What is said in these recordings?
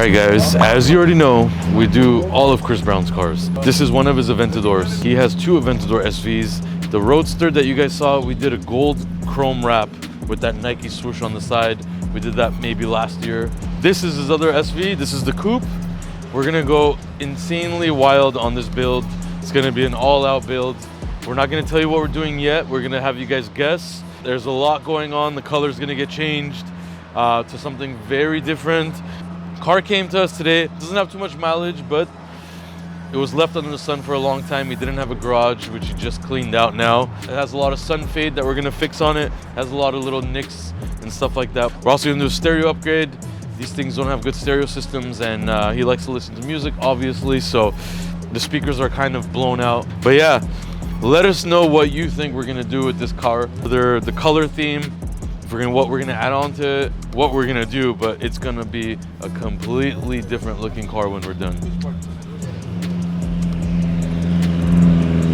Alright guys, as you already know, we do all of Chris Brown's cars. This is one of his Aventadors. He has two Aventador SVs. The Roadster that you guys saw, we did a gold chrome wrap with that Nike swoosh on the side. We did that maybe last year. This is his other SV, this is the coupe. We're gonna go insanely wild on this build. It's gonna be an all-out build. We're not gonna tell you what we're doing yet. We're gonna have you guys guess. There's a lot going on. The color's gonna get changed to something very different. Car came to us today. It doesn't have too much mileage, but it was left under the sun for a long time. He didn't have a garage, which he just cleaned out now. It has a lot of sun fade that we're gonna fix on it. It has a lot of little nicks and stuff like that. We're also gonna do a stereo upgrade. These things don't have good stereo systems, and he likes to listen to music, obviously, so the speakers are kind of blown out. But yeah, let us know what you think we're gonna do with this car. Whether the color theme, what we're gonna add on to it, what we're gonna do, but it's gonna be a completely different looking car when we're done. Can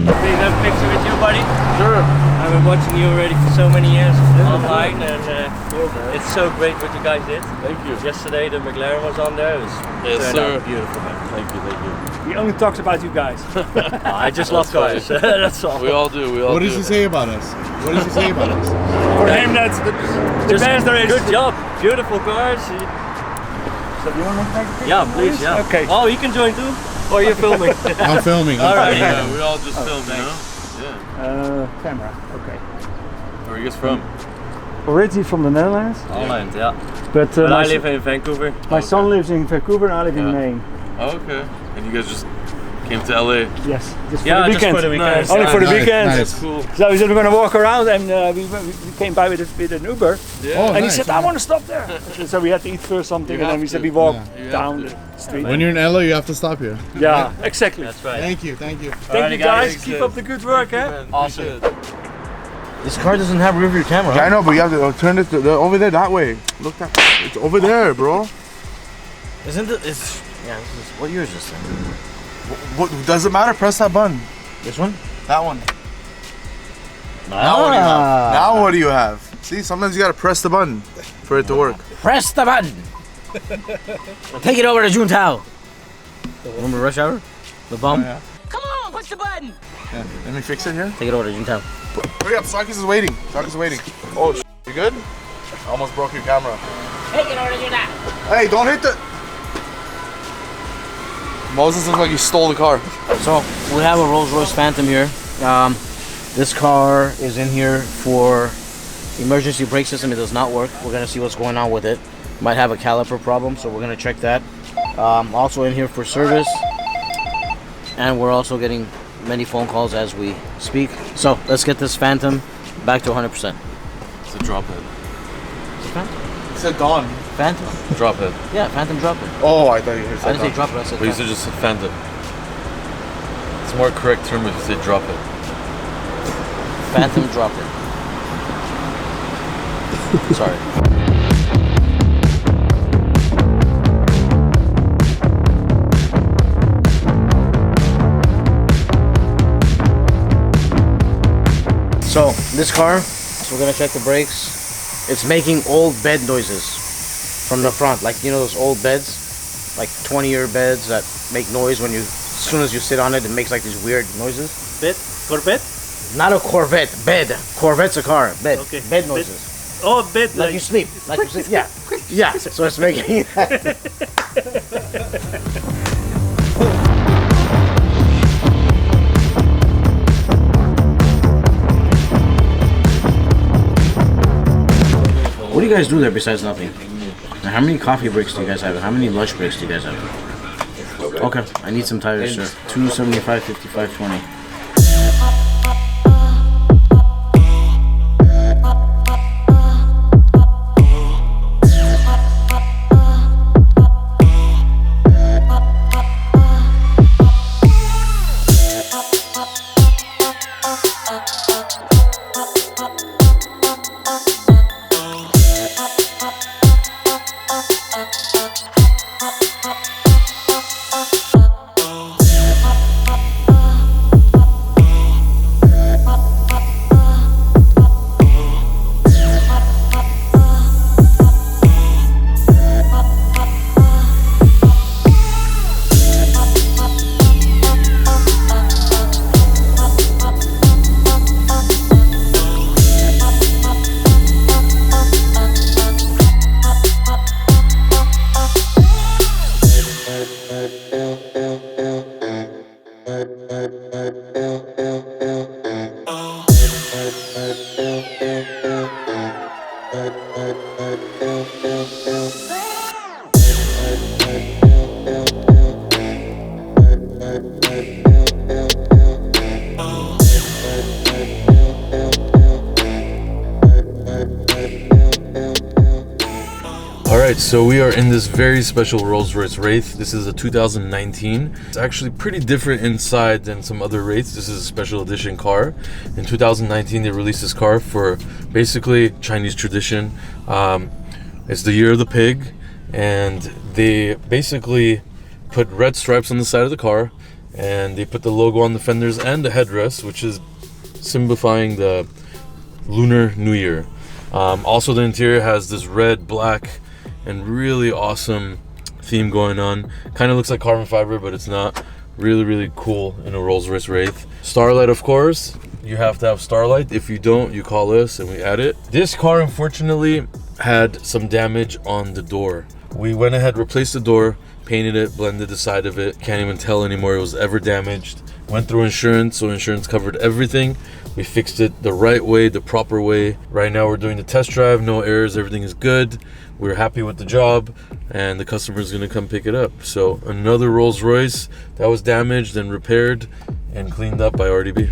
I have a picture with you, buddy? Sure. I've been watching you already for so many years online, and it's so great what you guys did. Thank you. Yesterday the Mclaren was on there. It was beautiful, man. Thank you. He only talks about you guys. I just love cars. That's all. We all do. What does he say about us? What does he say about us? For him, that's the best there is. Good job. Beautiful cars. So you want to take a picture? Yeah, please. Yeah. Okay. Oh, you can join too. Or you're filming. I'm filming. All right. Yeah, we all just film, you know? Yeah. Camera. Okay. Where are you guys from? Originally from the Netherlands. Holland, yeah. But I live in Vancouver. My son lives in Vancouver and I live in Maine. Oh, okay. And you guys just came to LA? Yes. Just for Yeah, the weekend. just for the weekend. Nice. Only for the weekend. Nice. That's cool. So we said we're going to walk around, and we came by with an Uber. Yeah. Oh, And he nice. said, I want to stop there. So we had to eat first something, You and then have we said to. we walk You down have the street. When you're in LA, you have to stop here. Yeah, exactly. That's right. Thank you. Thank you. Thank you guys. Keep up the good work, eh? Awesome. This car doesn't have rear view camera. Yeah, I know, but you have to turn it over there that way. Look that. It's over there, bro. Isn't it? It's yeah. What year is this thing? What does it matter? Press that button. This one? That one. Now what do you have? Now what do you have? See, sometimes you gotta press the button for it to work. Press the button. Take it over to Juntao. Remember Rush Hour? The bum. Yeah. Come on, push the button. Yeah. Let me fix it here. Take it over to Juntao. Hurry up, Sarkis is waiting. Sarkis is waiting. Oh, you good? Almost broke your camera. Take it over to your dad. Hey, don't hit the. Moses looks like he stole the car. So we have a Rolls Royce Phantom here. This car is in here for emergency brake system. It does not work. We're gonna see what's going on with it. Might have a caliper problem, so we're gonna check that. Also in here for service, and we're also getting many phone calls as we speak. So let's get this Phantom back to 100%. It's a drop head. Is it Phantom? He said Dawn. Phantom? Drop head. Yeah, Phantom drop it. Oh, I thought you said I didn't say Dawn. drop it, I said But you Phantom. said just Phantom. It's a more correct term if you say drop it. Phantom drop it. Sorry. So this car, we're gonna check the brakes. It's making old bed noises from the front, like you know those old beds, like 20-year beds that make noise when you, as soon as you sit on it, it makes like these weird noises. Bed? Corvette? Not a Corvette, bed. Corvette's a car, bed. Okay. Bed Bed. noises. Oh, bed. Like you sleep, like you sleep. Yeah, yeah. So it's making. What do you guys do there besides nothing? And how many coffee breaks do you guys have? And how many lunch breaks do you guys have? Okay, I need some tires, sir. 275, 55, 20. right, so we are in this very special Rolls-Royce Wraith. This is a 2019. It's actually pretty different inside than some other Wraiths. This is a special edition car. In 2019, they released this car for basically Chinese tradition. It's the year of the pig, and they basically put red stripes on the side of the car, and they put the logo on the fenders and the headrest, which is signifying the Lunar New Year. Also, the interior has this red, black, and really awesome theme going on. Kind of looks like carbon fiber, but it's not. Really, really cool in a Rolls-Royce Wraith. Starlight, of course. You have to have Starlight. If you don't, you call us and we add it. This car, unfortunately, had some damage on the door. We went ahead, replaced the door, painted it, blended the side of it. Can't even tell anymore it was ever damaged. Went through insurance, so insurance covered everything. We fixed it the right way, the proper way. Right now we're doing the test drive, no errors, everything is good. We're happy with the job, and the customer is gonna come pick it up. So another Rolls Royce that was damaged and repaired and cleaned up by RDB.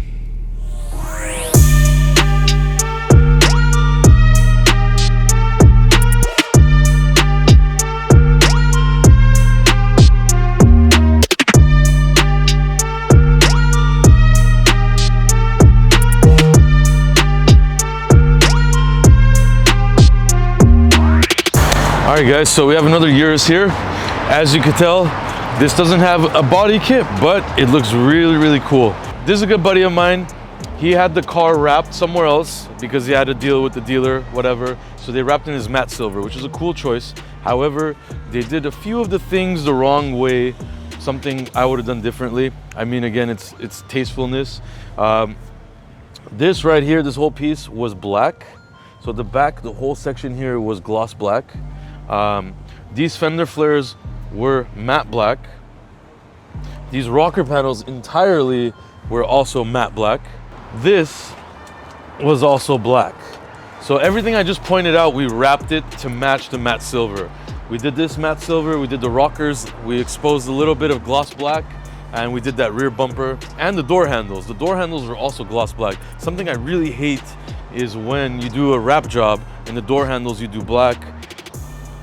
All right guys, so we have another Urus here. As you can tell, this doesn't have a body kit, but it looks really, really cool. This is a good buddy of mine. He had the car wrapped somewhere else because he had to deal with the dealer, whatever. So they wrapped in his matte silver, which is a cool choice. However, they did a few of the things the wrong way, something I would have done differently. I mean, again, it's tastefulness. This right here, this whole piece was black. So the back, the whole section here was gloss black. These fender flares were matte black. These rocker panels entirely were also matte black. This was also black. So everything I just pointed out, we wrapped it to match the matte silver. We did this matte silver, we did the rockers, we exposed a little bit of gloss black, and we did that rear bumper and the door handles. The door handles were also gloss black. Something I really hate is when you do a wrap job and the door handles you do black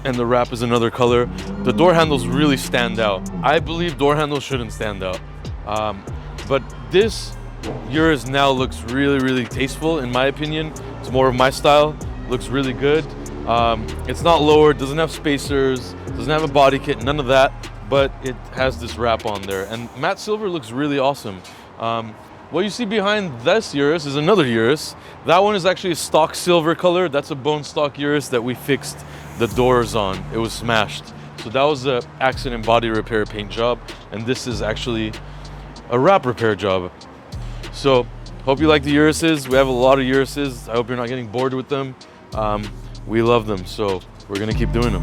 and the wrap is another color. The door handles really stand out. I believe door handles shouldn't stand out. But this Urus now looks really, really tasteful in my opinion. It's more of my style, looks really good. It's not lowered, doesn't have spacers, doesn't have a body kit, none of that, but it has this wrap on there. And matte silver looks really awesome. What you see behind this Urus is another Urus. That one is actually a stock silver color. That's a bone stock Urus that we fixed the doors on. It was smashed. So that was the accident body repair paint job. And this is actually a wrap repair job. So hope you like the Uruses. We have a lot of Uruses. I hope you're not getting bored with them. We love them, so we're gonna keep doing them.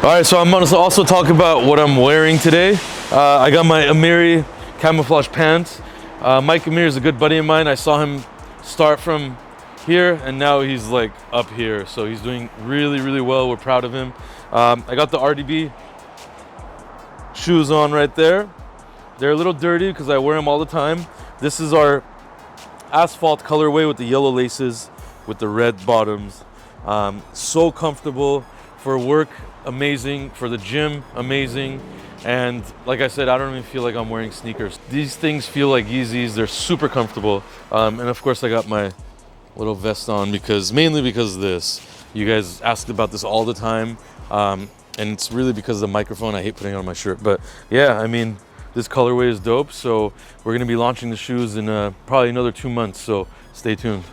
All right, so I'm gonna also talk about what I'm wearing today. I got my Amiri camouflage pants. Mike Amir is a good buddy of mine. I saw him start from here and now he's like up here. So he's doing really, really well. We're proud of him. I got the RDB shoes on right there. They're a little dirty because I wear them all the time. This is our asphalt colorway with the yellow laces with the red bottoms. So comfortable for work. Amazing for the gym, amazing. And like I said, I don't even feel like I'm wearing sneakers. These things feel like Yeezys. They're super comfortable. And of course I got my little vest on mainly because of this. You guys asked about this all the time. And it's really because of the microphone. I hate putting it on my shirt, but yeah, I mean, this colorway is dope. So we're gonna be launching the shoes in probably another 2 months. So stay tuned.